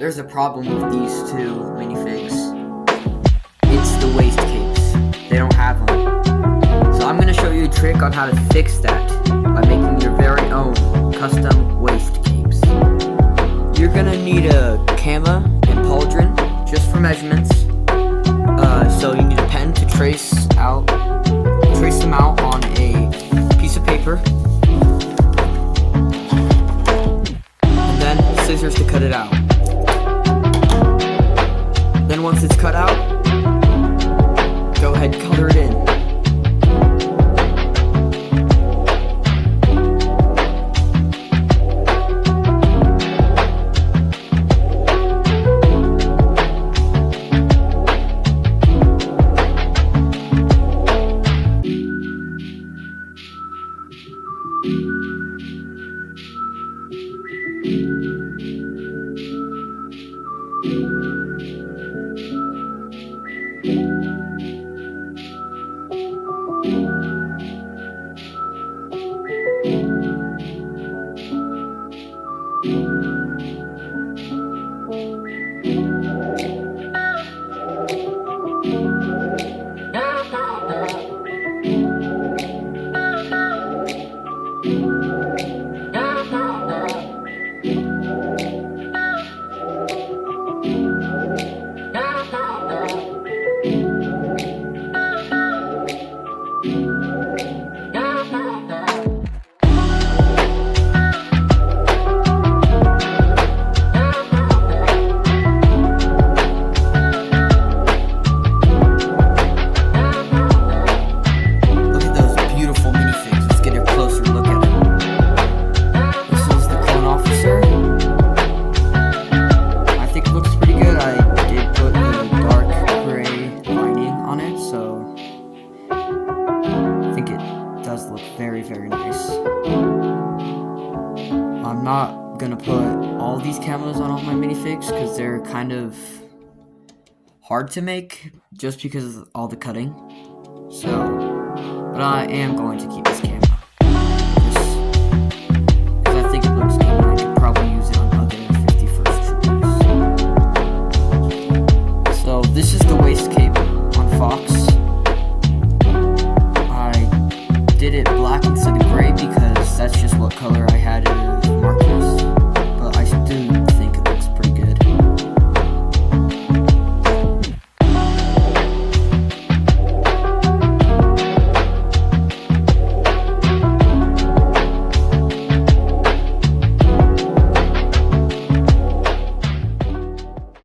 there's a problem with these two minifigs. It's the waist capes. They don't have them. So I'm going to show you a trick on how to fix that by making your very own custom waist capes. You're going to need a Cammas and Paldrens just for measurements. So you need a pen to trace them out on a piece of paper. And then scissors to cut it out. Then once it's cut out, go ahead and color it in. Very nice. I'm not gonna put all these camos on all my minifigs because they're kind of hard to make just because of all the cutting. But I am going to keep this camo just because I think it looks good and I could probably use it on other 51st troopers. So this is the waist cape on Fox. Did it black instead of gray because that's just what color I had it